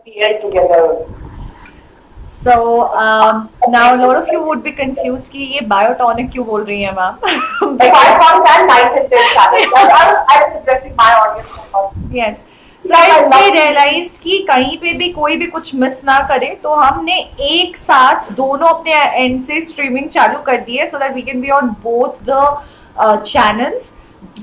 TL together. So now a lot of you would be confused कि ये biotonic क्यों बोल रही है ma'am? If I found that 9 and 10 channels, I was addressing my audience. Yes. So guys, we realized कि कहीं पे भी कोई भी कुछ मिस ना करे, तो हमने एक साथ दोनों अपने एंड से स्ट्रीमिंग चालू कर दी है, so that we can be on both the channels,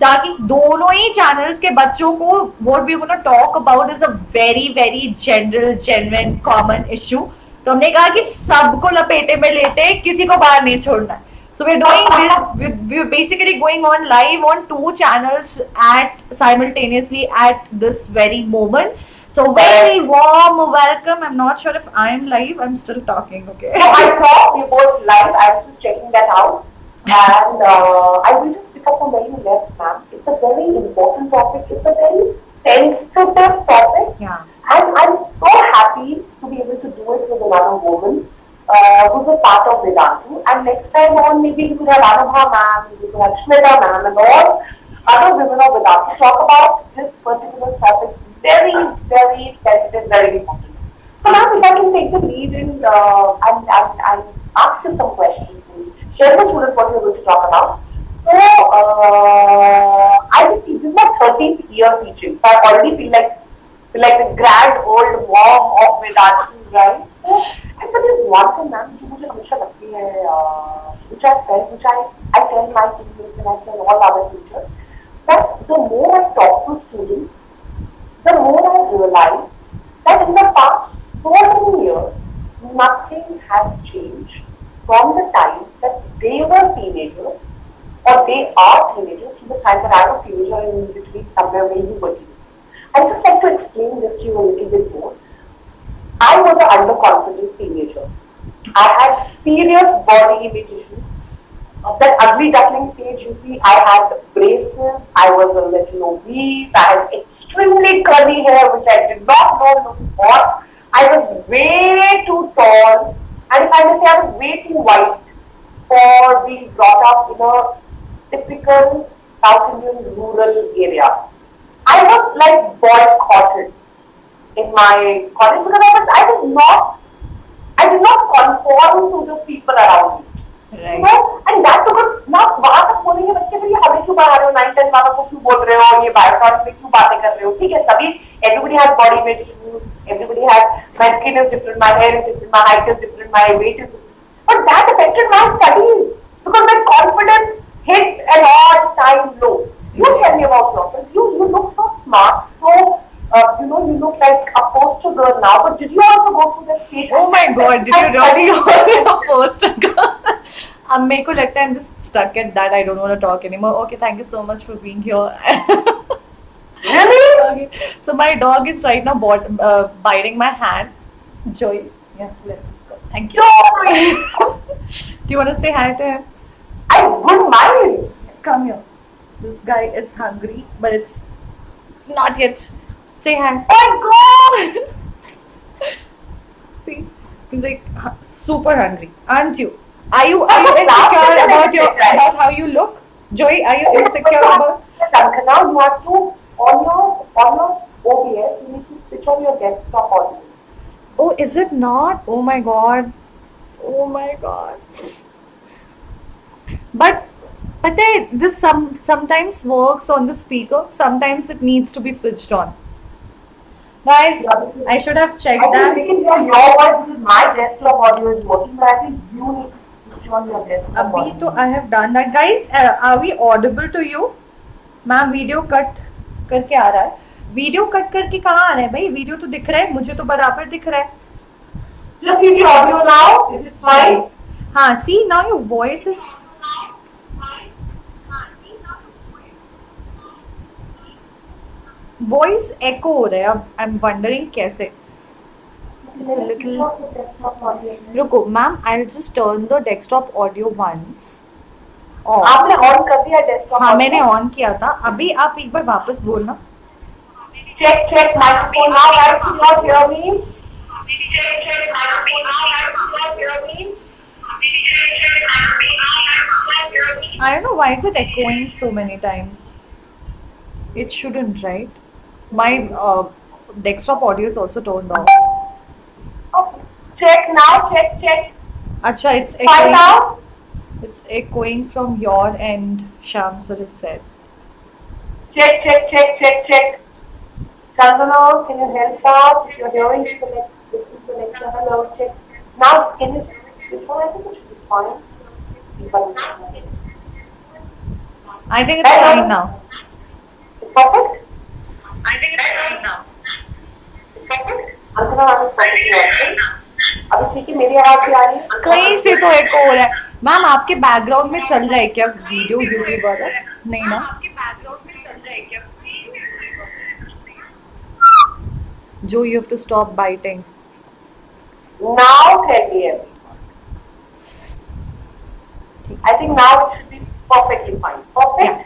ताकि दोनों ही चैनल्स के बच्चों को what we want to talk about is a very very general, genuine, common issue. तो हमने कहा कि सबको लपेटे में लेते हैं, किसी को बाहर नहीं छोड़ना है. So we're basically going on live on 2 channels at simultaneously at this very moment. So very warm welcome. I'm not sure if I'm live. I'm still talking. Okay. So I saw you both live. I was just checking that out, and I will just pick up from where you left, ma'am. It's a very important topic. It's a very sensitive topic. Yeah. And I'm so happy to be able to do it with another woman who's a part of Vedantu. And next time on, maybe we could have Anubha ma'am, we could have Shmita ma'am, and all other women of Vedantu talk about this particular topic. Very, very sensitive, very important. So now, if I can take the lead and ask you some questions and share with students what you're going to talk about. So, this is my 13th year teaching, so I already feel like the grand old mom of Vedantu, right? So, and but there's one thing, ma'am, which मुझे हमेशा लगती है, which I tell my teachers and I tell all other teachers, that the more I talk to students, the more I realize that in the past so many years, nothing has changed from the time that they were teenagers or they are teenagers to the time that I was teenager in between somewhere where you were teenager. I'd just like to explain this to you a little bit more. I was an underconfident teenager. I had serious body image issues. That ugly duckling stage, you see, I had braces, I was a little obese, I had extremely curly hair, which I did not know looked hot. I was way too tall, and if I may say, I was way too white for being brought up in a typical South Indian rural area. I was like boycotted in my college because I did not conform to the people around me. Right. You know, and that took now वहाँ तक बोलेंगे बच्चे कि हमें क्यों पढ़ा रहे हो 9, 10 वालों को क्यों बोल रहे हो ये बायोटॉनिक में क्यों बातें कर रहे हो ठीक है सभी everybody has body image issues, everybody has my skin is different, my hair is different, my height is different, my weight is different, but that affected my studies because my confidence hit an all-time low. You tell me about yourself. You look so smart, so you look like a poster girl now. But did you also go through that stage? Oh my God! Did you really go a poster girl? मेरे को लगता है I'm just stuck at that. I don't want to talk anymore. Okay, thank you so much for being here. Really? Okay. So my dog is right now biting my hand. Joy, yeah, let's go. Thank you. Joy! Do you want to say hi to him? I wouldn't mind. Come here. This guy is hungry, but it's not yet. Say hi. Oh God! See, he's like super hungry, aren't you? Are you insecure about how you look? Joy, are you insecure about? Ankana, you have to on your OBS. You need to switch on your desktop audio. Oh, is it not? Oh my God! Oh my God! But this sometimes works on the speaker. Sometimes it needs to be switched on. Guys, I should have checked that. We can hear your voice because my desktop audio is working, but I think you need to switch on your desktop audio. अभी तो I have done that. Guys, are we audible to you? Ma'am video cut करके आ रहा है. Video cut करके कहाँ आ रहा है भाई? वीडियो तो दिख रहा है, मुझे तो बराबर दिख रहा है. Just see the audio now. Is it fine? हाँ, see now your voice is. Voice एको हो रहा है अब. आई एम वंडरिंग कैसे. रुको ma'am, I will just turn the desktop audio once. आपने ऑन कर दिया डेस्कटॉप? हाँ, मैंने ऑन किया था. अभी आप एक बार वापस बोलना. check microphone now. Guys, can you all hear me? Check microphone now. Guys, can you all hear me? I don't know why is it echoing so many times. It shouldn't, right? My desktop audio is also turned off. check now, check. अच्छा, Find out. it's echoing from your end, Shamsur has said. Check. Chandana, can you help us? If you're hearing this is the lecture. Hello, check. Now, can you which one? I think it should be fine. I think it's Hello. fine now. It's perfect. I think it's fine now. Ankana ma'am is perfectly okay. अभी ठीक है, मेरी आवाज भी आ रही है? कहीं से तो एको हो रहा है। मैम आपके बैकग्राउंड में चल रहा है क्या वीडियो यूट्यूब वाला? नहीं ना? जो you have to stop biting. Now tell me everyone. I think now it should be perfectly fine. Perfect?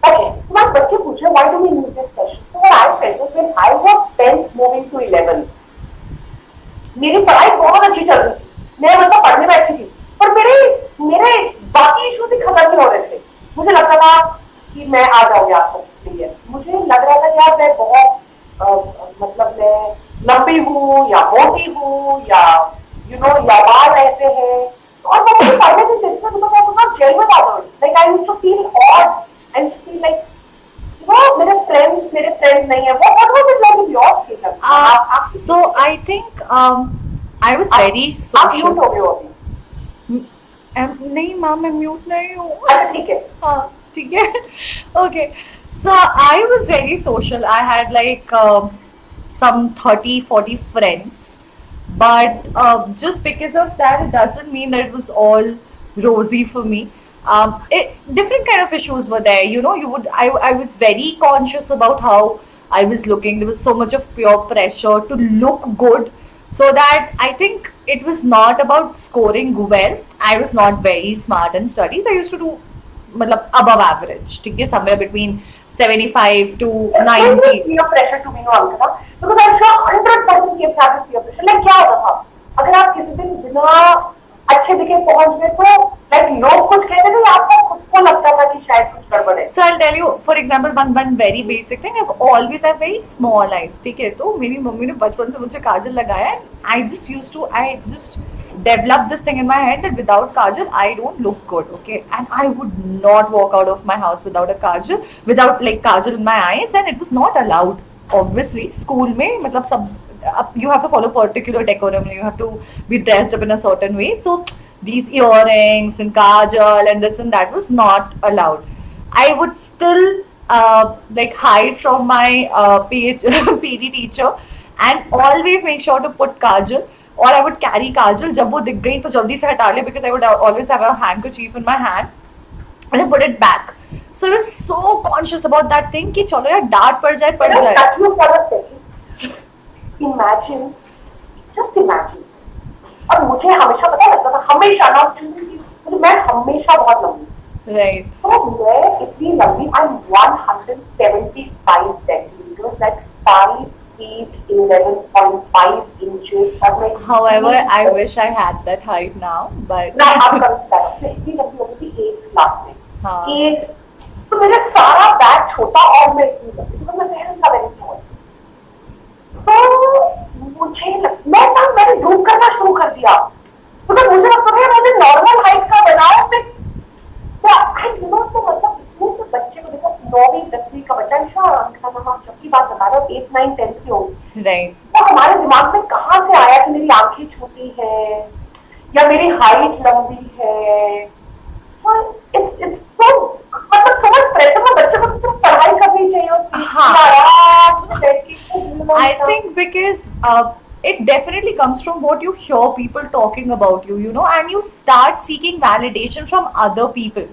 Okay, so my बच्चे पूछे why do we need this session? So what I felt was when I was 10th moving to 11th, मेरी पढ़ाई बहुत अच्छी चल रही थी, मैं मतलब पढ़ने में अच्छी थी, पर मेरे बाकी इश्यूज ही खत्म नहीं हो रहे थे। मुझे लगता था कि मैं आ जाऊंगी आपको लिए, मुझे लग रहा था कि यार मैं बहुत मतलब मैं लंबी हूँ या मोटी हूँ या या बाल ऐसे हैं, और मैं मुझे पढ़ने की सिस्टम मतलब जेल में था। Like I used to feel odd, I used to feel like मेरे फ्रेंड्स नहीं है। what was it like in your case? So I think I was very आप social. म्यूट हो गए हो अभी? नहीं मैम, मैं म्यूट नहीं हूँ। अच्छा ठीक है। हाँ ठीक है। Okay, so I was very social. I had like some 30-40 friends, but just because of that it doesn't mean that it was all rosy for me. Different kind of issues were there, I was very conscious about how I was looking. There was so much of peer pressure to look good, so that I think it was not about scoring well. I was not very smart in studies. I used to do मतलब above average, ठीक है, somewhere between 75 to 90. Peer pressure to me, no, Ankana, because I'm sure 100% kids have this peer pressure. Like क्या होता था अगर आप किसी दिन बिना अच्छे दिखे पहुंच गए तो लाइक लोग कुछ कहते थे, आपको खुद को लगता था कि शायद कुछ गड़बड़ है। So I'll tell you, for example, one very basic thing. I've always had very small eyes, ठीक है, तो मेरी मम्मी ने बचपन से मुझे काजल लगाया, and I just developed this thing in my head that without kajal I don't look good, okay, and I would not walk out of my house without a kajal, without like kajal in my eyes, and it was not allowed. Obviously, school में मतलब सब you have to follow particular decorum, you have to be dressed up in a certain way, so these earrings and kajal and this and that was not allowed. I would still like hide from my PD teacher and always make sure to put kajal, or I would carry kajal. जब वो दिख गई तो जल्दी से हटा ले, because I would always have a handkerchief in my hand and then put it back. So I was so conscious about that thing कि चलो यार डांट पड़ जाए। Imagine, just imagine. और मुझे हमेशा पता लगता था, हमेशा ना मैं हमेशा बहुत लंबी, right, तो मैं इतनी लंबी, I'm 175 centimeters, like 5 feet 11.5 inches, और मैं however I wish I had that height now, but ना आप मैं इतनी लंबी हो गई थी 8th क्लास में। हाँ, 8 तो मेरा सारा बैग छोटा और मैं इतनी लंबी, तो मैं पेरेंट्स का वेरी स्मॉल, तो मैंने ढूंढ करना शुरू कर दिया, तो मुझे लगता है मुझे नॉर्मल हाइट का बनाओ। तो मतलब इतने से बच्चे को देखो, 9वीं 10वीं का बच्चा, जब की बात बता रहा हूँ 8th 9th 10th की होगी, right, तो हमारे दिमाग में कहाँ से आया कि मेरी आंखें छोटी है या मेरी हाइट लंबी है। So it's so मतलब so much pressure में बच्चे को तो सिर्फ पढ़ाई करनी चाहिए उसकी। I think because it definitely comes from what you hear people talking about you, and you start seeking validation from other people.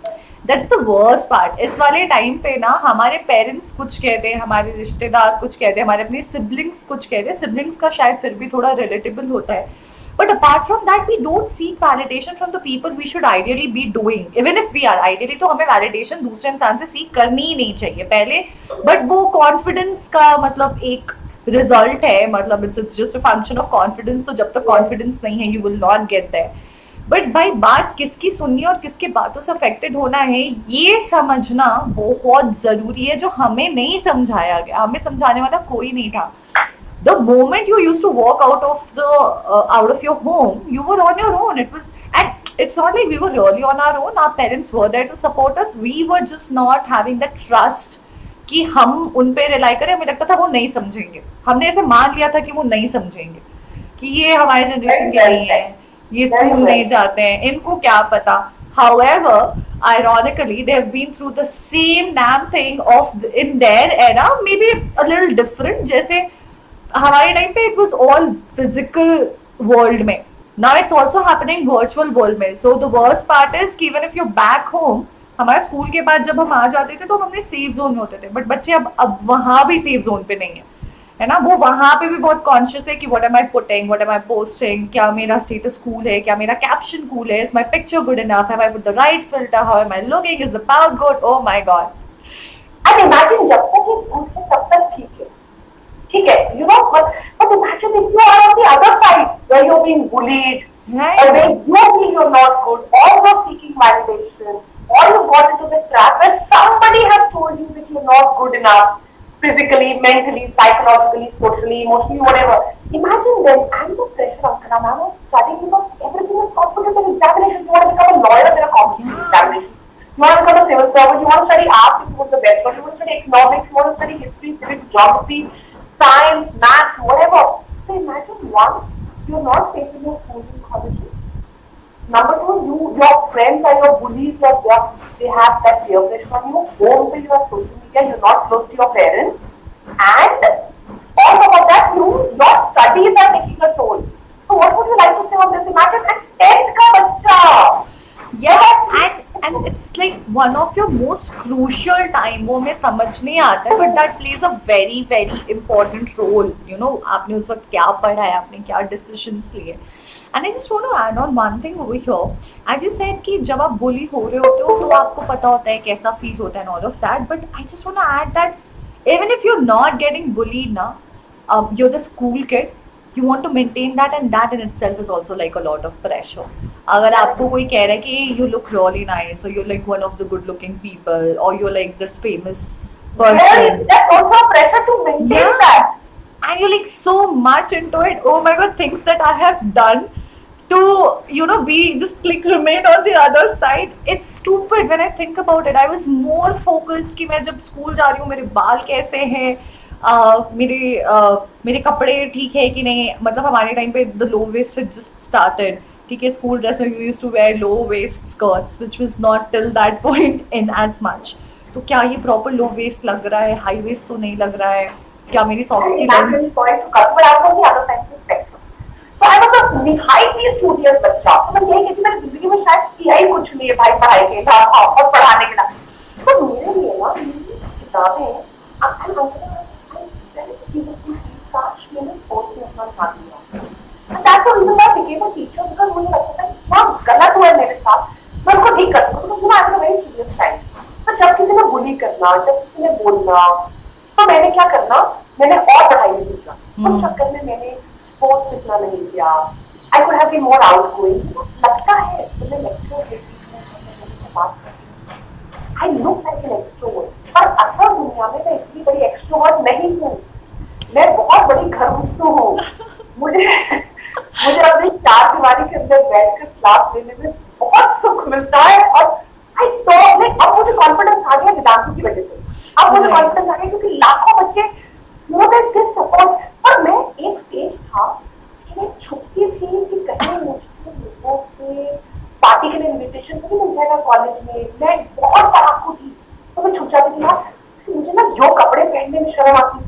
That's the worst part. इस वाले टाइम पे ना हमारे पेरेंट्स कुछ कहते हैं, हमारे रिश्तेदार कुछ कहते हैं, हमारे अपने सिबलिंग्स कुछ कहते हैं। सिबलिंग्स का शायद फिर भी थोड़ा रिलेटेबल होता है, but apart from that we don't seek validation from the people we should ideally be doing. Even if we are ideally, तो हमें validation दूसरे इंसान से सीख करनी ही नहीं चाहिए पहले, but वो confidence का मतलब एक रिजल्ट है, मतलब it's just a function of confidence. तो जब तक confidence नहीं है you will not get there. But भाई बात किसकी सुननी है और किसकी बातों से अफेक्टेड होना है, ये समझना बहुत जरूरी है, जो हमें नहीं समझाया गया। हमें समझाने वाला कोई नहीं था। The moment you used to walk out of your home, you were on your own. It was, and it's not like we were really on our own. Our parents were there to support us. We were just not having that trust कि हम उन पे rely करें. हमें लगता था वो नहीं समझेंगे. हमने ऐसे मान लिया था कि वो नहीं समझेंगे, कि ये हमारे जनरेशन के नहीं है, ये स्कूल नहीं जाते हैं, इनको क्या पता. However, ironically, they have been through the same damn thing of in their era. Maybe it's a little different. जैसे हमारे टाइम पे it was all physical world में. Now it's also happening virtual world में. So the worst part is कि even if you're back home, हमारे school के बाद जब हम आ जाते थे तो हम अपने सेफ जोन में होते थे. बट बच्चे अब वहां भी सेफ जोन पे नहीं है ना. वो वहां पे भी बहुत कॉन्शियस है कि what am I putting, what am I posting, क्या मेरा स्टेटस कूल है, क्या मेरा कैप्शन कूल है, is my picture good enough, have I put the right filter, how am I looking, is the pout good. Oh my God. And imagine जब तक ये भूल है तब तक ठीक है, you know, but imagine if you are on the other side where you're being bullied, Right. or where you feel you're not good, or you're seeking validation, or you got into the trap where somebody has told you that you're not good enough, physically, mentally, psychologically, socially, emotionally, whatever. Imagine then, and the pressure, Ankana ma'am, of studying because everything is competitive examinations. You want to become a lawyer, there are competitive examinations. You want to become a civil servant, you want to study arts if you want the best one, you want to study economics, you want to study history, civics, geography, science, maths, whatever. So imagine one, you're not safe in your schools and colleges. Number two, your friends and your bullies, they have that peer pressure on you. Home page, you have social media, you're not close to your parents. And on top of that, your studies are taking a toll. So what would you like to say on this? Imagine a 10th ka bachcha. Yeah, and it's like one of your most crucial time. वो में समझ नहीं आता है, but that plays a very very important role. You know, आपने उस वक्त क्या पढ़ा है, आपने क्या decisions लिए. And I just want to add on one thing over here. As you said कि जब आप bully हो रहे होते हो तो आपको पता होता है कैसा feel होता है and all of that. But I just want to add that even if you're not getting bullied ना, you're the school kid. You want to maintain that, and that in itself is also like a lot of pressure. अगर आपको कोई कह रहा है कि you look really nice, or you're like one of the good looking people, or you're like this famous person. Well, that's also a pressure to maintain that. And you're like so much into it. Oh my god, things that I have done to, you know, be just like remain on the other side. It's stupid when I think about it. I was more focused कि मैं जब school जा रही हूँ मेरे बाल कैसे हैं, मेरे कपड़े ठीक है कि नहीं. मतलब हमारे टाइम पे the low waist just started. ठीक है, स्कूल ड्रेस में we used to wear low waist skirts which was not till that point in as much. तो क्या ये प्रॉपर लो वेस्ट लग रहा है, हाई वेस्ट तो नहीं लग रहा है, क्या मेरी सॉक्स की length. So I was a निहायती studious बच्चा. तो मैं यही कहती मेरी जिंदगी में शायद किया ही कुछ नहीं है भाई पढ़ाई के अलावा और पढ़ाने के अलावा. तो मेरे लिए ना मेरी किताबें काश मैंने फोर्थ में अपना ध्यान दिया. And that's the reason why I became a teacher, because मुझे लगता था क्या गलत हुआ है मेरे साथ, मैं उसको ठीक कर सकूँ. तो मैं आज वेरी सीरियस टाइम. तो जब किसी ने बुली करना, जब किसी ने बोलना, तो मैंने क्या करना, मैंने और पढ़ाई में सीखा. उस चक्कर में मैंने स्पोर्ट्स सीखना नहीं किया. I could have been more outgoing. लगता है मुझे लेक्चर देती बात करती I look like an extrovert, पर असल दुनिया में मैं इतनी बड़ी एक्सट्रोवर्ट नहीं हूँ. मैं बहुत बड़ी घरगुस्सू हूँ. मुझे अपनी चार दीवारी के अंदर बैठकर क्लास लेने में बहुत सुख मिलता है. और आई थॉट अब मुझे कॉन्फिडेंस आ गया वेदांतु की वजह से. अब मुझे कॉन्फिडेंस आ गया क्योंकि लाखों बच्चे मोर देन दिस सपोर्ट. पर मैं एक स्टेज था कि मैं छुपती थी कि कहीं मुझे लोगों से पार्टी के लिए इन्विटेशन नहीं मिल जाएगा कॉलेज में. मैं बहुत पढ़ाकू थी तो मैं छुप जाती थी. यार मुझे ना यो कपड़े पहनने में शर्म आती.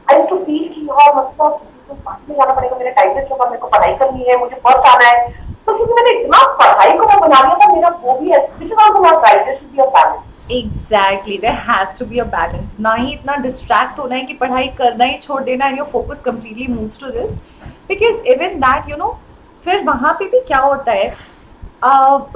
आई यूज्ड टू फील कि यार मतलब तो पार्टी में जाना पड़ेगा, मेरा टाइम टेस्ट होगा, मेरे को पढ़ाई करनी है, मुझे फर्स्ट आना है. तो क्योंकि मैंने इतना पढ़ाई को मैं बना लिया था, मेरा वो भी है which is also not right. There should be a balance. Exactly, there has to be a balance. ना ही इतना डिस्ट्रैक्ट होना है कि पढ़ाई करना ही छोड़ देना है, your focus completely moves to this. Because even that, you know, फिर वहाँ पे भी क्या होता है,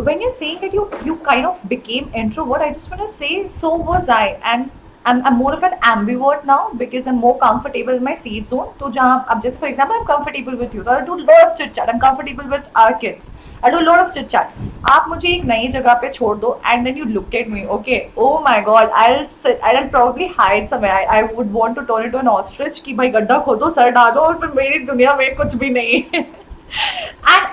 when you're saying that you kind of became introvert, I just want to say so was I. And I'm more of an ambivert now because I'm more comfortable in my safe zone. तो जहाँ अब जैसे for example I'm comfortable with you, so I do love chit chat. I'm comfortable with our kids. I do a lot of chit chat. आप मुझे एक नई जगह पे छोड़ दो and then you look at me, okay? Oh my God, I'll probably hide somewhere. I would want to turn into an ostrich कि भाई गड्ढा खोदो सर डालो और फिर मेरी दुनिया में कुछ भी नहीं है. And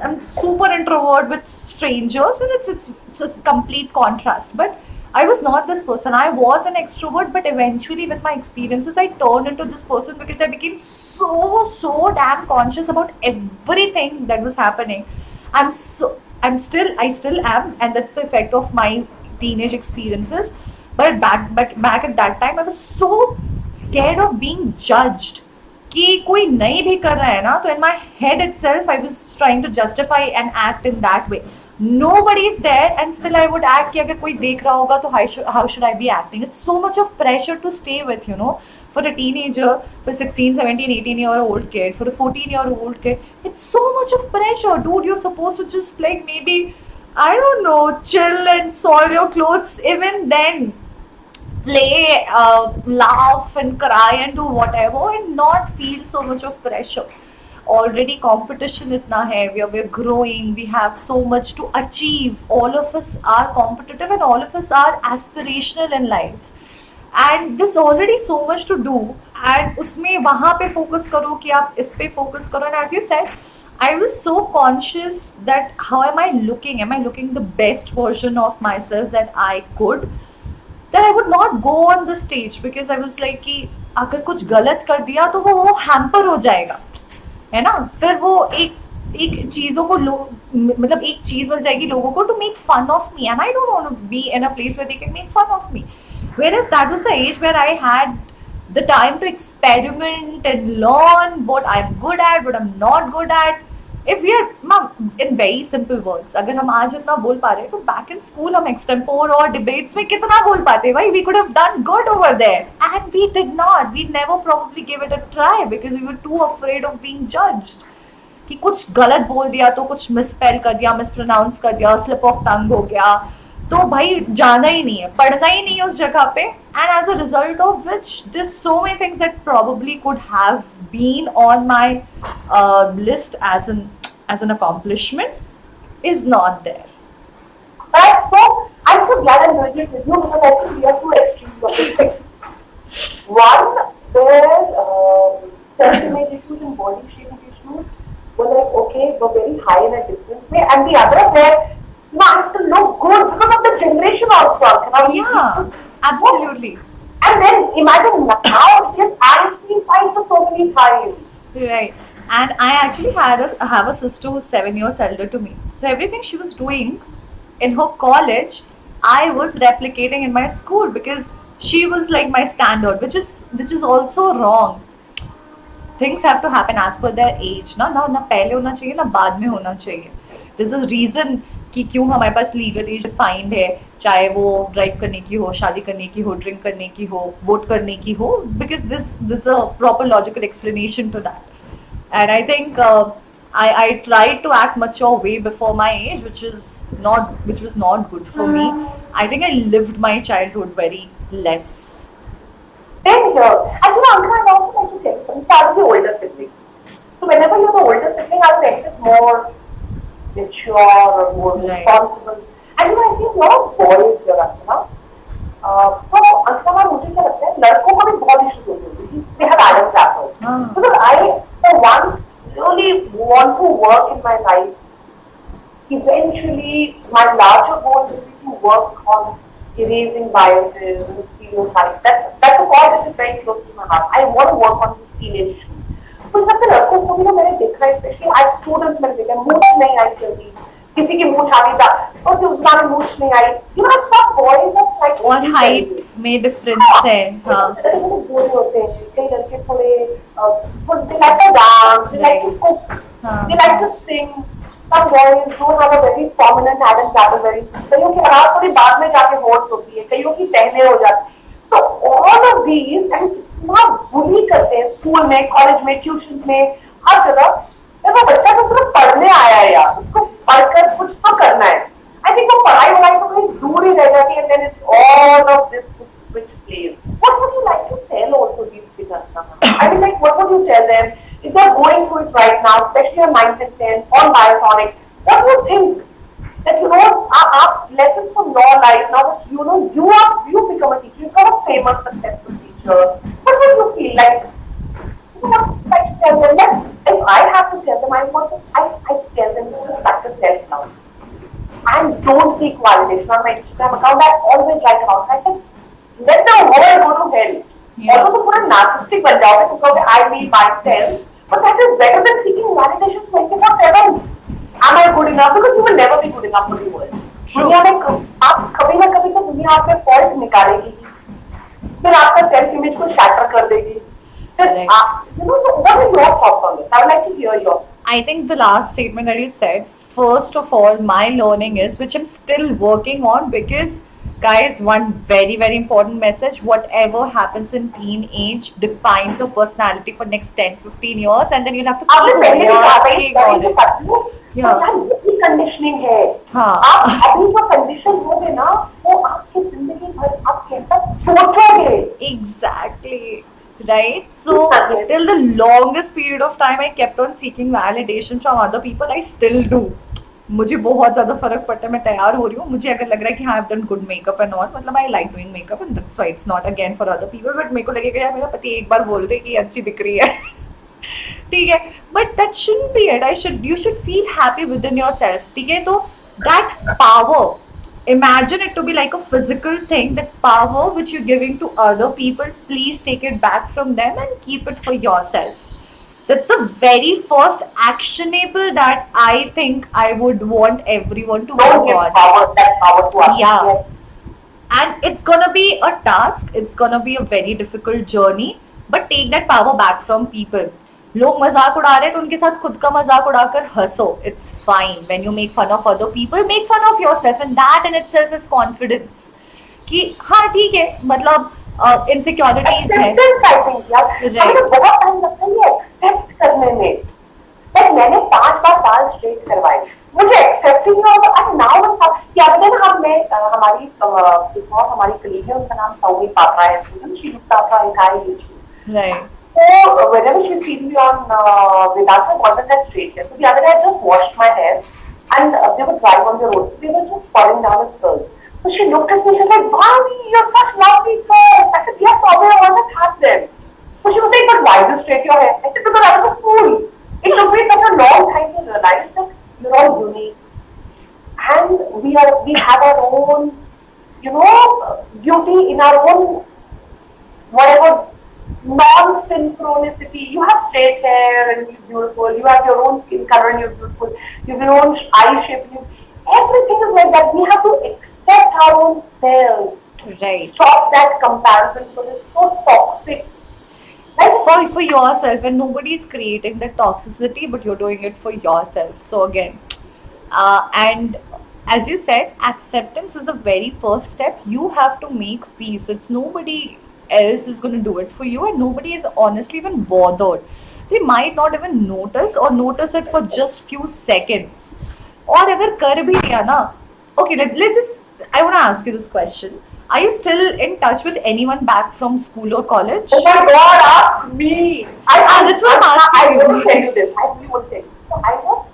I'm super introvert with strangers, and it's a complete contrast. But I was not this person. I was an extrovert, but eventually, with my experiences, I turned into this person because I became so damn conscious about everything that was happening. I still am, and that's the effect of my teenage experiences. But back at that time, I was so scared of being judged. कि कोई नहीं भी कर रहा है ना, तो in my head itself I was trying to justify and act in that way. Nobody is there and still I would act कि अगर कोई देख रहा होगा तो how should I be acting? It's so much of pressure to stay with, you know, for a teenager, for a 16, 17, 18-year-old kid, for a 14-year-old kid. It's so much of pressure, dude. You're supposed to just like maybe, I don't know, chill and soil your clothes. Even then, play, laugh and cry and do whatever and not feel so much of pressure. Already competition itna hai, we're growing, we have so much to achieve. All of us are competitive and all of us are aspirational in life. And there's already so much to do. And उसमें वहाँ पे focus करो कि आप इस पे focus करो. And as you said, I was so conscious that how am I looking? Am I looking the best version of myself that I could? That I would not go on the stage because I was like कि अगर कुछ गलत कर दिया तो वो hamper हो जाएगा, है ना? फिर वो एक चीजों को मतलब एक चीज मिल जाएगी लोगों को to make fun of me, and I don't want to be in a place where they can make fun of me. Whereas that was the age where I had the time to experiment and learn what I'm good at, what I'm not good at. If we are in very simple words, अगर हम आज इतना बोल पा रहे हैं तो back in school हम extempore और debates में कितना बोल पाते भाई? We could have done good over there, and we did not. We never probably gave it a try because we were too afraid of being judged. कि कुछ गलत बोल दिया तो कुछ मिसस्पेल कर दिया, मिसप्रोनाउंस कर दिया, स्लिप ऑफ टंग हो गया, तो भाई जाना ही नहीं है, पढ़ना ही नहीं है उस जगह पे. And as a result of which this so many things that probably could have been on my list as an accomplishment is not there. I'm so glad I'm doing it with you because I think we are two extremes of this thing. One, where self-image issues and body shaming issues were like, okay, were very high in a different way, and the other where I have to look good because of the generation also. Yeah, absolutely. And then imagine now it is amplified for so many times. Right. And I actually have a sister who's 7 years elder to me. So everything she was doing in her college, I was replicating in my school because she was like my standard, which is also wrong. Things have to happen as per their age. ना पहले होना चाहिए ना बाद में होना चाहिए. There's a reason कि क्यों हमारे पास लीगल एज डिफाइंड है, चाहे वो ड्राइव करने की हो, शादी करने की हो, ड्रिंक करने की हो, वोट करने की हो, because this a proper logical explanation to that. And I think I tried to act mature way before my age, which was not good for me. I think I lived my childhood very less. Same here. Actually, Ankana, I'd also like to tell you something. So I was the older sibling. So whenever you're the older sibling, I was like this more mature or more responsible. And you know, I see a lot of boys here, Ankana. So Ankana, मुझे क्या लगता है, लड़कों को भी बहुत issues होते हैं. They have Adam's apple. Because I, for once, really want to work in my life. Eventually, my larger goal will be to work on erasing biases and stereotypes. That's a cause which is very close to my heart. I want to work on these teenage issues. कुछ लगता है लड़कों को भी ना मैंने देखा है, especially आज students मैंने देखा है, मूछ नहीं आई जल्दी, किसी की मूछ आ गई था और जो उसका मूछ नहीं आई. You know, some boys are slightly और height में difference है. हाँ. बोले होते हैं, कई लड़के थोड़े they like to dance, they like to cook, they like to sing. Some boys don't have a very prominent Adam's apple very soon. कईयों की आवाज थोड़ी बाद में जाके होश होती है, कईयों की पहले हो जाती है. So all of these and इतना बुली करते हैं स्कूल में, कॉलेज में, ट्यूशन में, हर जगह. वो बच्चा तो सिर्फ पढ़ने आया है यार, उसको पढ़कर कुछ तो करना है. I think वो पढ़ाई वढ़ाई तो कहीं दूर ही रह जाती है. And then it's all of this which plays. What would you like to tell also these kids? I mean, like, what would you tell them if they're going through it right now, especially on 9th and 10th on biotonics? What do you think? That our lessons from your life now that you become a teacher, you become a famous, successful teacher. What would you feel like? You know, like to tell them that if I have to tell them, I tell them to just practice self-love and don't seek validation. On my Instagram account, I always write about it. I said, let the world go to hell. Yeah. Although तुम पूरा narcissistic बन जाओगे तो कहोगे I need myself, but that is better than seeking validation 24/7. Am I good enough? Because you will never be good enough for the world. दुनिया में आप कभी ना कभी तो दुनिया आप में फॉल्ट निकालेगी ही, फिर आपका सेल्फ इमेज को शैटर कर देगी. फिर so what are your thoughts on this? I would like to hear your. I think the last statement that you said, first of all, my learning is, which I'm still working on, because guys, one very, very important message: whatever happens in teenage defines your personality for next 10-15 years, and then you'll have to आपने keep पहले भी कहा था working on इस it. Yeah. यही conditioning है. हाँ. आप अभी जो कंडीशन होगे ना, वो आपकी जिंदगी भर आप कैसा सोचोगे. Exactly. Right? So, till the longest period of time, I kept on seeking validation from other people. I still do. मुझे बहुत ज़्यादा फर्क पड़ता है. मैं तैयार हो रही हूँ, मुझे अगर लग रहा है कि हाँ, I've done good makeup and all, मतलब I like doing makeup and that's why it's not again for other people. But मेरे को लगेगा यार मेरा पति एक बार बोल दे कि अच्छी दिख रही है. ठीक है, but that shouldn't be it. You should feel happy within yourself. ठीक है, तो that power, imagine it to be like a physical thing. That power which you're giving to other people, please take it back from them and keep it for yourself. That's the very first actionable that I think I would want everyone to Don't work give on. that power to us. Yeah. And it's gonna be a task, it's gonna be a very difficult journey, but take that power back from people. लोग मजाक उड़ा रहे हैं तो उनके साथ खुद का मजाक उड़ाकर हंसो. It's fine. When you make fun of other people, make fun of yourself, and that in itself is confidence. कि हाँ ठीक है, मतलब इनसिक्योरिटीज है. Acceptance, I think, यार. Right. हमें बहुत टाइम लगता है ये एक्सेप्ट करने में. But मैंने 5 बार बाल स्ट्रेट करवाए, मुझे एक्सेप्ट ही नहीं होगा. एंड नाउ क्या कहते हैं हम में हमारी एक और हमारी कलीग है, उनका नाम सौमी पात्रा है. She looks after entire YouTube. Right. So whenever she's seen me on Vedantu, I wasn't that straight hair. So the other day I just washed my hair and they were drying on the road. So they were just falling down as curls. So she looked at me, she was like, Vani, you're such lovely curls. I said, yes, Aubey, I always had them. So she was like, but why do you straight your hair? I said, because I was a fool. It took me such a long time to realize that you're all unique. And we have our own, beauty in our own, whatever, non-synchronicity. You have straight hair and you're beautiful. You have your own skin color and you're beautiful. You have your own eye shape. Everything is like that. We have to accept our own selves. Right. Stop that comparison because it's so toxic. Right? For yourself, and nobody is creating that toxicity, but you're doing it for yourself. So again, and as you said, acceptance is the very first step. You have to make peace. It's nobody else is going to do it for you, and nobody is honestly even bothered. They might not even notice or notice it for just few seconds. और अगर कर भी लिया ना, okay, let's just, I want to ask you this question. Are you still in touch with anyone back from school or college? Oh my God, ask me. That's what I'm asking I will tell you this. I really will tell you. So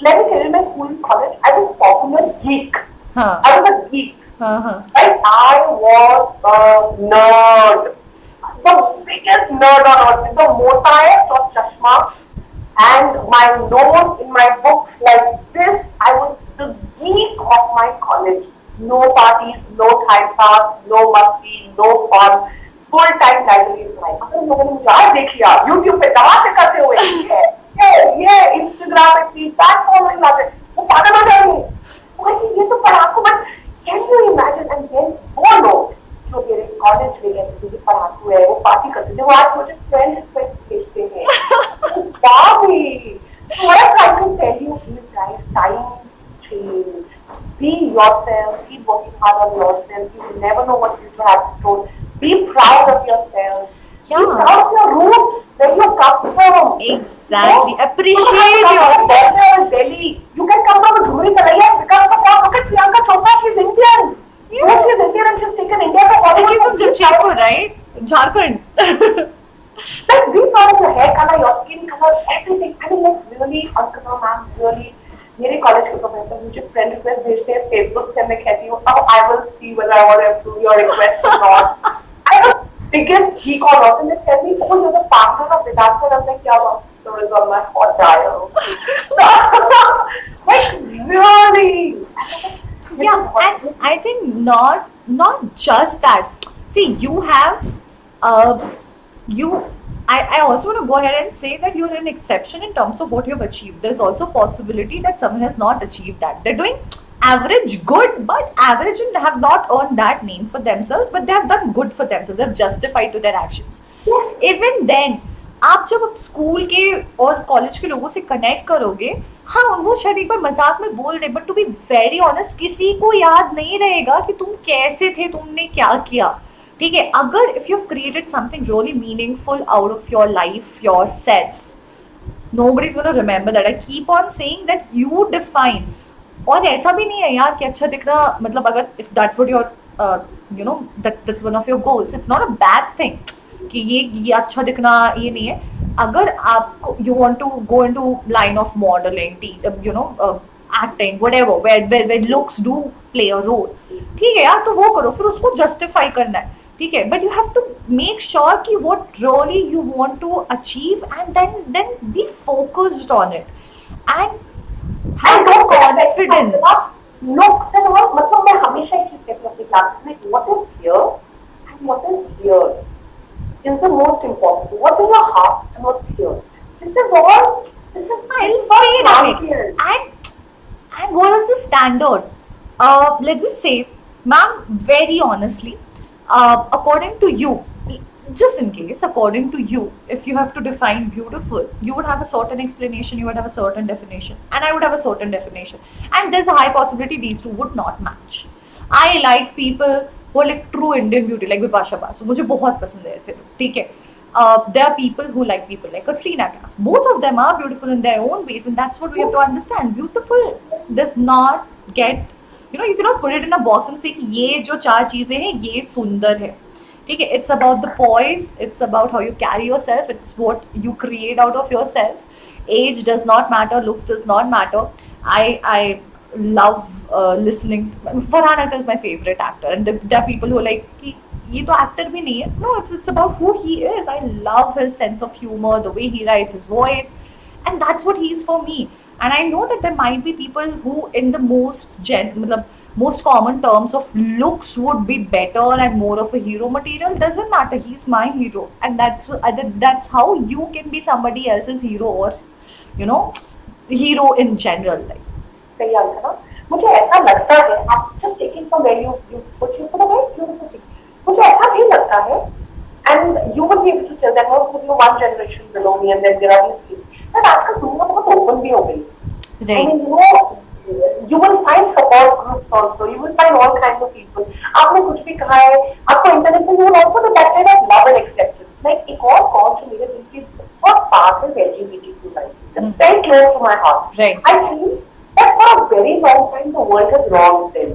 let me tell you, in my school and college, I was popular geek. Huh. I was a geek. Uh-huh. Right? I was a nerd. The biggest nerd on earth, with the motayest of chashma and my nose in my books like this. I was the geek of my college. No parties, no time pass, no musty, no fun. Full time library is life. अगर लोगों ने मुझे आज देख लिया YouTube पे दवा से करते हुए ये Instagram पे feedback following आते, वो पागल हो जाएंगे. वो कि ये तो पढ़ाकू, but can you imagine? And then वो लोग जो मेरे कॉलेज में गए थे, पढ़ाकू है, वो पार्टी करते थे, वो आज मुझे friend request भेजते हैं. Wow! So what I'm trying to tell you is, guys, times change. Be yourself. Keep working hard on yourself. You will never know what future has in store. Be proud of yourself. Yeah. Be proud of your roots, where you come from. Exactly. Appreciate You yourself. can come from Delhi. You can come from Jhumri Talaiya because of what? Look at Priyanka Chopra. She's Indian. Yeah. No, she's Indian and she's taken India to Hollywood. And she's from Jamshedpur, right? Jharkhand. Like, be proud of your hair color, your skin color, everything. I mean, like, really, Ankana ma'am, really. मुझे friend request भेजते हैं Facebook से, मैं कहती हूँ अब I will see whether I want to approve your request or not. I'm the biggest geek on earth, and they tell me, oh, you're the partner of Vedantu, and I'm like, yeah, well, so is on my hot dial. Like really. Yeah, and I think not just that. See, you have you. I also want to go ahead and say that you're an exception in terms of what you've achieved. There's also possibility that someone has not achieved that. They're doing average good, but average and have not earned that name for themselves, but they have done good for themselves. They've justified to their actions. Even then, आप जब school के और college के लोगों से connect करोगे, हाँ वो शायद एक बार मजाक में बोल दे, but to be very honest किसी को याद नहीं रहेगा कि तुम कैसे थे, तुमने क्या किया. ठीक है, अगर if you have created something really meaningful out of your life, your self, nobody is going to remember that. I keep on saying that you define. और ऐसा भी नहीं है यार कि अच्छा दिखना, मतलब अगर if that's what your you know that's one of your goals, it's not a bad thing कि ये अच्छा दिखना ये नहीं है. अगर आपको you want to go into line of modeling, acting, whatever, where looks do play a role, ठीक है यार, तो वो करो, फिर उसको justify करना है, ठीक है, but you have to make sure कि what really you want to achieve, and then be focused on it and have confidence. Look, मतलब मैं हमेशा एक चीज कहती हूँ अपनी क्लासेस में, what is here and what is here is the most important. What's in your heart and what's here. This is all. This is I'll fade away. And what is the standard? Let's just say, ma'am, very honestly, according to you, just in case, according to you, if you have to define beautiful, you would have a certain explanation, you would have a certain definition, and I would have a certain definition. And there's a high possibility these two would not match. I like people who are like true Indian beauty, like Vipasha Basu. मुझे बहुत पसंद है ऐसे लोग, ठीक है. There are people who like people like Katrina Kaif. Both of them are beautiful in their own ways, and that's what we have to understand. Beautiful does not get, you cannot put it in a box and say कि ये जो चार चीजें हैं ये सुंदर है, ठीक है. It's about the poise, it's about how you carry yourself, it's what you create out of yourself. Age does not matter, looks does not matter. I love listening. Farhan Akhtar is my favorite actor, and there are people who are like कि ये तो actor भी नहीं है. No, it's about who he is. I love his sense of humor, the way he writes, his voice, and that's what he is for me. And I know that there might be people who, in the most common terms of looks, would be better and more of a hero material. Doesn't matter. He's my hero, and that's how you can be somebody else's hero, or hero in general. Like. सही आंकना, मुझे ऐसा लगता है, आप just taking from where you put the very beautiful thing. मुझे ऐसा भी लगता है, and you will be able to tell that because you're one generation below me, and then there are these people. But आजकल दुनिया बहुत open भी हो गई. Right. I mean, you will find support groups also. You will find all kinds of people. आपने कुछ भी कहा है, आपको इंटरनेट में you will also be that kind of love and acceptance. Like एक और कौन सी मेरे दिल की बहुत पास है LGBTQ life. It's very close to my heart. Right. I feel that for a very long time the world has wronged them.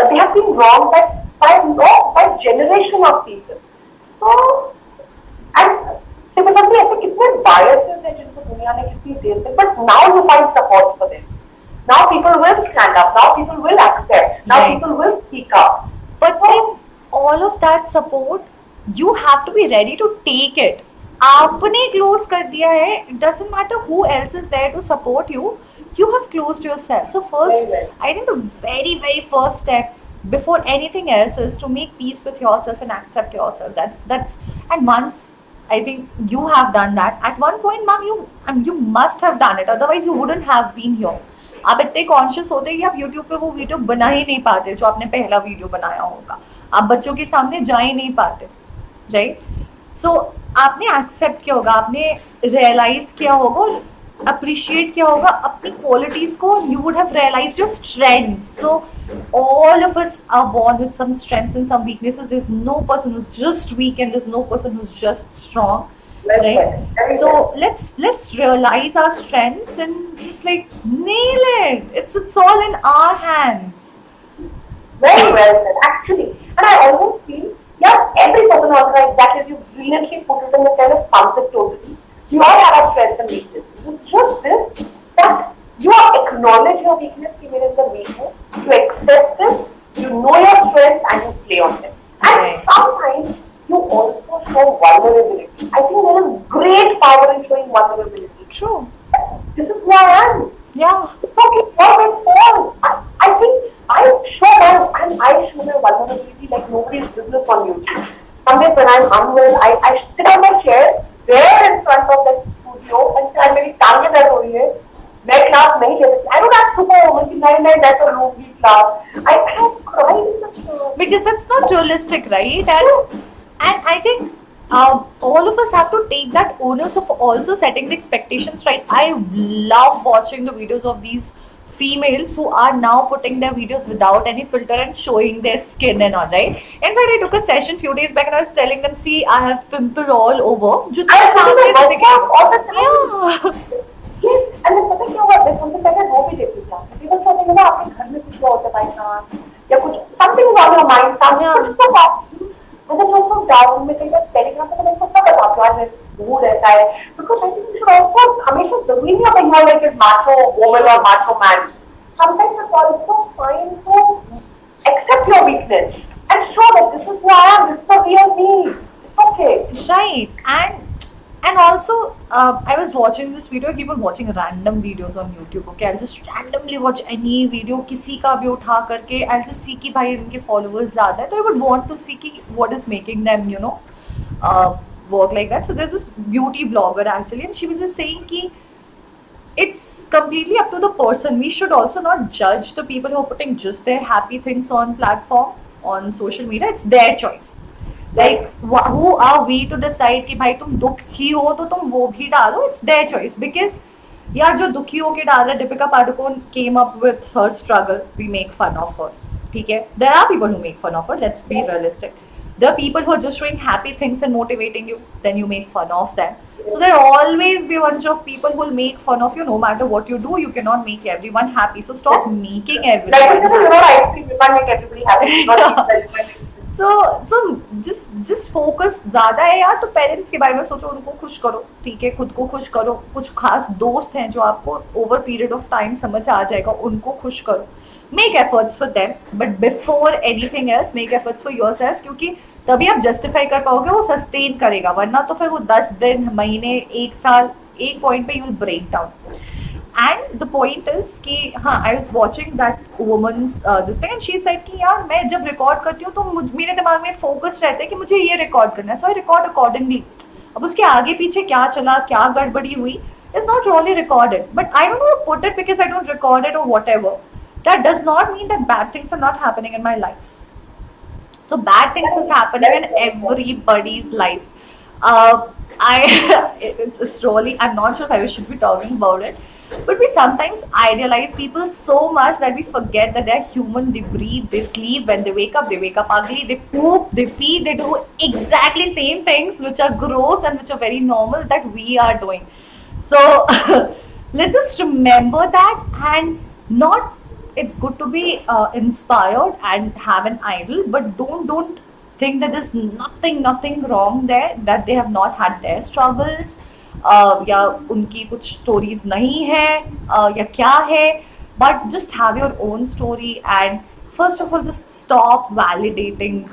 They have been wronged by generation of people. So, and similarly, ऐसे कितने biases हैं जिनको दुनिया ने कितनी देर से, but now you find support for them. Now people will stand up. Now people will accept. Now Right. people will speak up. But then all of that support, you have to be ready to take it. आपने close कर दिया है, it doesn't matter who else is there to support you. You have closed yourself. So first, Very well. I think the very, very first step before anything else is to make peace with yourself and accept yourself. And once I think you have done that, at one point, ma'am, you must have done it. Otherwise, you wouldn't have been here. आप इतने conscious होते कि आप YouTube पे वो video बना ही नहीं पाते जो आपने पहला वीडियो बनाया होगा. आप बच्चों के सामने जा ही नहीं पाते, राइट? सो आपने एक्सेप्ट किया होगा, आपने रियलाइज किया होगा और अप्रिशिएट किया होगा अपनी क्वालिटीज को. You would have realised your strengths. So all of us are born with some strengths and some weaknesses. There's no person who's just weak and there's no person who's just strong, right? So let's realize our strengths and just like nail it. It's all in our hands. Very well said, actually. And I always feel, every person on like that is, you brilliantly put it in the kind of sunset totally. We all have our strengths and weaknesses. It's just this, that you are acknowledge your weakness कि मेरे अंदर weak है, you accept it, you know your strengths and you play on them. And Right. sometimes you also show vulnerability. I think there is great power in showing vulnerability. True. This is who I am. Yeah. It's okay, all my faults. I think I show my vulnerability like nobody's business on YouTube. Some days when I'm unwell, I sit on my chair there in front of that studio and say, मेरी टांगें दर्द हो रही है, मैं class नहीं ले सकती. I don't act superwoman कि नहीं मैं जैसे लूँगी class. I have cried in the Because that's not realistic, right? And I think all of us have to take that onus of also setting the expectations right. I love watching the videos of these females who are now putting their videos without any filter and showing their skin and all, right? In fact, I took a session few days back and I was telling them, see, I have pimples all over. जो I तेरे सामने से work दिखे- out all the time. Yeah. Yes, and then पता क्या हुआ? मैं हमसे पहले रो भी देती थी. People सोचेंगे ना आपके घर में कुछ होता है बाई चांस या कुछ something is on your mind, Yeah. कुछ तो बात. And then you're so down. मैं कई बार टेलीग्राम पे तो मैं सब बताती हूँ आज मूड ऐसा है. Because I think you should also हमेशा जरूरी नहीं है you are like a macho woman or macho man. Sometimes it's also fine to accept your weakness and show that this is who I am. This is the real me. It's okay. Right. And also I was watching this video. I keep on watching random videos on YouTube. Okay, I'll just randomly watch any video किसी का भी उठा करके. I'll just see कि भाई इनके followers ज़्यादा है तो I would want to see कि what is making them work like that. So there's this beauty blogger actually and she was just saying कि it's completely up to the person. We should also not judge the people who are putting just their happy things on platform, on social media. It's their choice. Like who are we to decide कि भाई तुम दुखी हो तो तुम वो भी डालो. It's their choice. Because यार जो दुखी होके डाल रहा है, Deepika Padukone came up with her struggle. We make fun of her. ठीक है? There are people who make fun of her. Let's be realistic. There are people who are just showing happy things and motivating you. Then you make fun of them. So there will always be a bunch of people who will make fun of you no matter what you do. You cannot make everyone happy. So stop making Like everyone you happy. know, ice cream, you can't make everybody happy. Not So just focus ज़्यादा है यार तो parents के बारे में सोचो, उनको खुश करो, ठीक है, खुद को खुश करो. कुछ खास दोस्त हैं जो आपको ओवर पीरियड ऑफ टाइम समझ आ जाएगा, उनको खुश करो. Make efforts for them but before anything else make efforts for yourself, क्योंकि तभी आप जस्टिफाई कर पाओगे, वो सस्टेन करेगा. वरना तो फिर वो 10 दिन, महीने, 1 साल एक पॉइंट पे you will break down. And the point is कि हाँ, I was watching that woman's this thing and she said कि यार मैं जब रिकॉर्ड करती हूँ तो मेरे दिमाग में फोकस रहता है कि मुझे ये रिकॉर्ड करना है, so I record accordingly. अब उसके आगे पीछे क्या चला, क्या गड़बड़ी हुई is not really recorded, but I don't know put it because I don't record it or whatever. That does not mean that bad things are not happening in my life. So bad things is happening in everybody's life. It's really, I'm not sure if I should be talking about it. But we sometimes idealize people so much that we forget that they're human. They breathe, they sleep. When they wake up ugly. They poop, they pee, they do exactly same things which are gross and which are very normal that we are doing. So let's just remember that and not. It's good to be inspired and have an idol, but don't think that there's nothing wrong there, that they have not had their struggles. या उनकी कुछ stories नहीं है या क्या है, but just have your own story and first of all just stop validating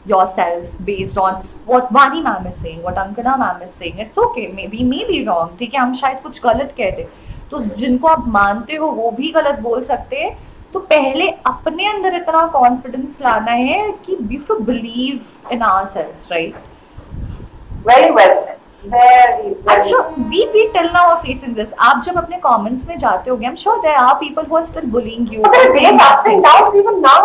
yourself based on what Vani ma'am is saying, what Ankana ma'am is saying. It's okay, we may be wrong, ठीक है, हम शायद कुछ गलत कह दे, तो जिनको आप मानते हो वो भी गलत बोल सकते हैं. तो पहले अपने अंदर इतना कॉन्फिडेंस लाना है कि we should believe in ourselves, right? Very well said. Very, I'm very sure we till now are facing this. आप जब अपने comments में जाते होगे, I'm sure there are people who are still bullying you. But there are days ups and downs even now.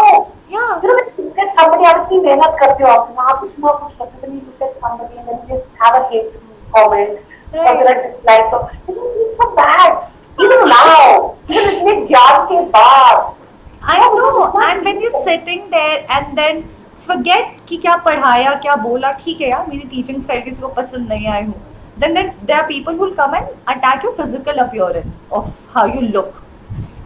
Yeah. You know, when you look at somebody आप इतनी मेहनत करते हो, आप ना कुछ करते हो, you look at somebody and then you just have a hate comment or there are dislikes. So it just feels so bad. Even now, even इतने ज्ञान के बाद. I know. And when you're sitting there and then forget कि क्या पढ़ाया, क्या बोला, ठीक है यार, मेरी टीचिंग स्टाइल किसी को पसंद नहीं आई हूँ. Then there are people who will come and attack your physical appearance of how you look.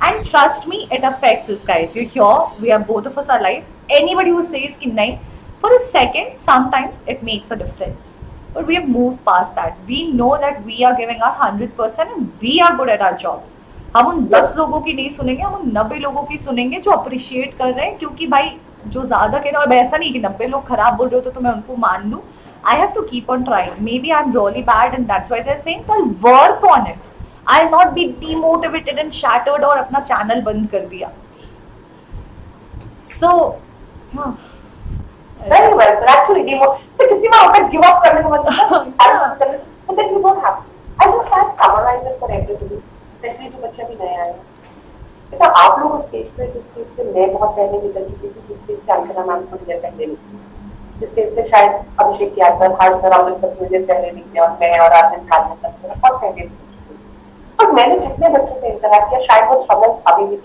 And trust me, it affects us, guys. You're here, we are both of us are alive. Anybody who says कि नहीं, for a second, sometimes it makes a difference. But we have moved past that. We know that we are giving our 100% and we are good at our jobs. हम उन 10 लोगों की नहीं सुनेंगे, हम उन 90 लोगों की सुनेंगे जो अप्रिशिएट कर रहे हैं, क्योंकि भाई जो ज्यादा कह रहे हैं, और ऐसा नहीं कि 90 लोग खराब बोल रहे हो तो मैं उनको मान लूं. I have to keep on trying. Maybe I am really bad and that's why they are saying, तो I work on it. I will not be demotivated and shattered और अपना चैनल बंद कर दिया. सो हाँ. Very well, sir. Actually, so किसी बार होता है give up करने का मतलब but then you don't have to. I just like summarize it for everybody, especially जो बच्चे भी नए आए हैं. बेटा आप लोग उस स्टेज पे, जिस स्टेज से मैं बहुत पहले निकल चुकी थी, जिस स्टेज से अंकना मैम थोड़ी देर पहले निकली, जिस स्टेज से शायद अभिषेक याद सर, हर्ष सर, अमृत सर थोड़ी देर पहले निकले, और मैं और आनंद कालिया सर बहुत पहले निकली. और मैंने जितने बच्चों से इंटरेक्ट किया, शायद वो स्ट्रगल्स अभी भी.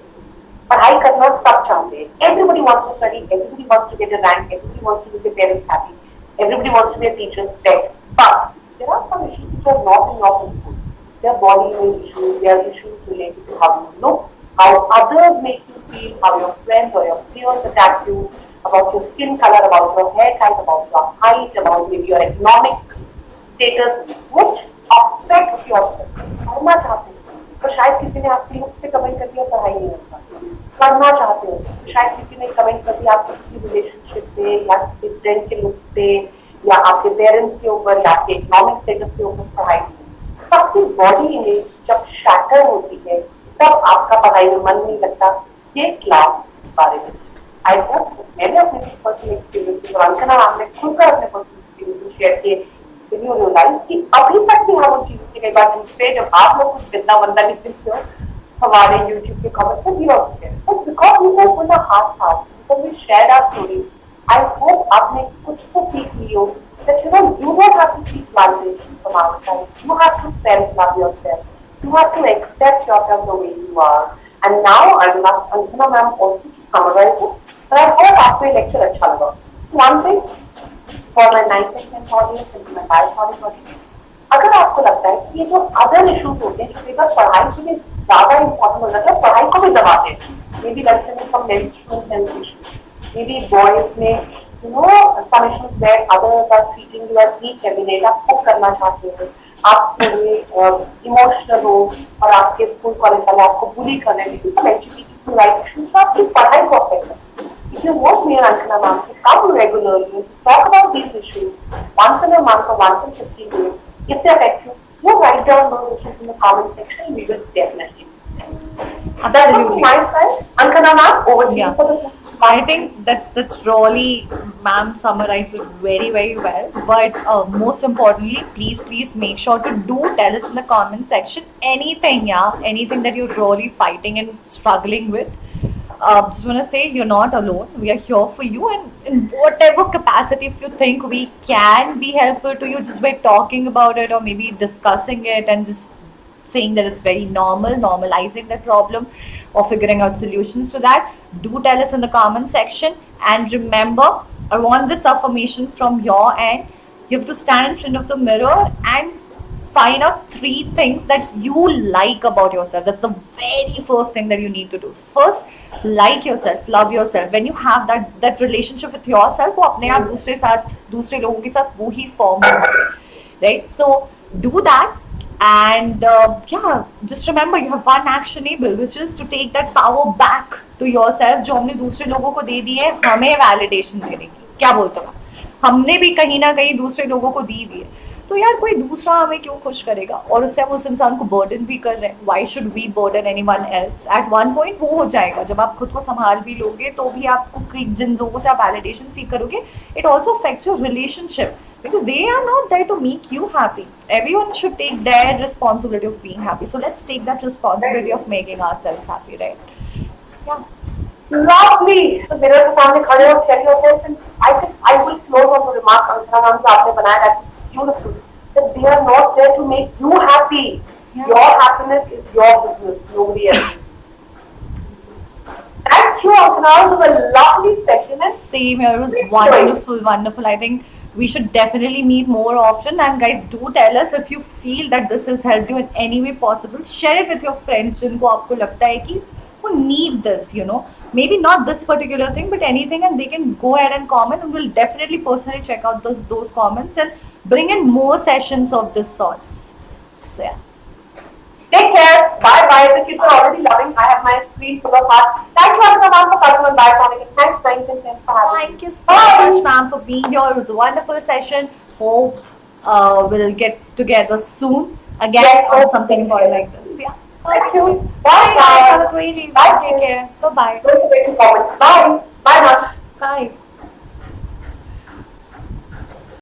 पढ़ाई करना सब चाहते हैं. Everybody wants to study, everybody wants to get a rank, everybody wants to make their parents happy, everybody wants to be a teacher's pet. But there are some issues which are not in your control. There are body image issues, there are issues related to how you look, how others make you feel, how your friends or your peers attack you, about your skin color, about your hair type, about your height, about maybe your economic status, which affect your study. पढ़ना चाहते हैं तो शायद किसी ने आपके looks पे comment कर दिया, पढ़ाई नहीं होता. पढ़ना चाहते हो शायद किसी ने कमेंट कर दिया आपकी किसी रिलेशनशिप पे, या आपके फ्रेंड के लुक्स पे, या आपके पेरेंट्स के ऊपर, या आपके इकोनॉमिक स्टेटस के ऊपर. पढ़ाई नहीं. सबकी बॉडी इमेज जब शैटर होती है तब आपका पढ़ाई में मन नहीं लगता. ये क्लास बारे में आई होप मैंने अपने पर्सनल एक्सपीरियंस और अंकना आपने खुलकर अपने पर्सनल एक्सपीरियंस शेयर किए. यू रियलाइज कि अभी तक भी हम उन चीजों से कई बार पूछते, जब आप लोग कुछ गंदा बंदा लिख देते हो हमारे YouTube के कमेंट्स में, भी also share. But because we go with a heart heart, because we shared our story, I hope आपने कुछ तो सीख ली हो that you don't have to seek validation from outside. You have to self-love yourself. You have to accept yourself the way you are. And now I will ask Ankana ma'am also to summarize it. But I hope आपको ये lecture अच्छा लगा. So one thing for my 9th audience and my 5th audience, अगर आपको लगता है कि ये जो अदर इश्यूज होते हैं जो कई बार पढ़ाई से भी ज्यादा इम्पोर्टेंट हो जाता है, पढ़ाई को भी दबाते हैं. मे बी लड़के में some menstrual health issues, maybe boys में some issues where others are treating you as weak candidate, आप खुद करना चाहते हो, आप थोड़े इमोशनल हो और आपके स्कूल कॉलेज वाले आपको बुली कर रहे हैं, some LGBTQ right issues, तो आपकी पढ़ाई को अफेक्ट करते हैं. If you want me and Ankana ma'am to come regularly to talk about these issues once in a month or once in 15 days, if they affect you, you write down those issues in the comment section. We will definitely. That's all from my side. Ankana ma'am, over to you for the. I think that's really, ma'am summarized it very well. But most importantly, please make sure to do tell us in the comment section anything that you're really fighting and struggling with. Just want to say you're not alone. We are here for you, and in whatever capacity, if you think we can be helpful to you just by talking about it or maybe discussing it and just saying that it's very normal, normalizing that problem or figuring out solutions to that, do tell us in the comment section. And remember, I want this affirmation from your end. You have to stand in front of the mirror and find out 3 things that you like about yourself. That's the very first thing that you need to do. First, like yourself, love yourself. When you have that relationship with yourself, वो अपने आप दूसरे लोगों के साथ वो ही form होता है, right? So do that, and just remember you have one actionable, which is to take that power back to yourself जो हमने दूसरे लोगों को दे दी है, हमें validation देने की. क्या बोलते हो? हमने भी कहीं ना कहीं दूसरे लोगों को दी है, तो यार कोई दूसरा हमें क्यों खुश करेगा, और उससे हम उस इंसान को बर्डन भी कर रहे हैं. Why should we burden anyone else? At one point वो हो जाएगा जब आप खुद को संभाल भी लोगे, तो भी आपको जिन लोगों से आप वैलिडेशन सीख करोगे, it also affects your relationship, because they are not there to make you happy. Everyone should take their responsibility of being happy. So let's take that responsibility of making ourselves happy, right? Yeah. Lovely. So mirror के सामने खड़े हो, tell yourself, and I will close on the remark Ankana ma'am जो आपने बनाया, that is beautiful. That they are not there to make you happy. Yeah. Your happiness is your business, nobody else. Thank you, Ankana. It was a lovely session. Same here. It was wonderful. I think we should definitely meet more often. And guys, do tell us if you feel that this has helped you in any way possible. Share it with your friends जिनको आपको लगता है कि who need this, maybe not this particular thing, but anything, and they can go ahead and comment, and we'll definitely personally check out those comments and bring in more sessions of this sorts. So yeah. Take care. Bye bye. The kids are already loving. I have my screen full of hearts. Thank you, Ankana ma'am, for coming on Bye Monica. Thanks, friends and friends, for having me. Thank you so much, ma'am, for being here. It was a wonderful session. Hope we'll get together soon again Yes, on hope something we more can. like this. Yeah. Thank you. Bye, Bye guys. bye. Have a great evening. Bye. Take care. Bye-bye. Don't forget to comment. Bye. Bye, ma'am. Bye.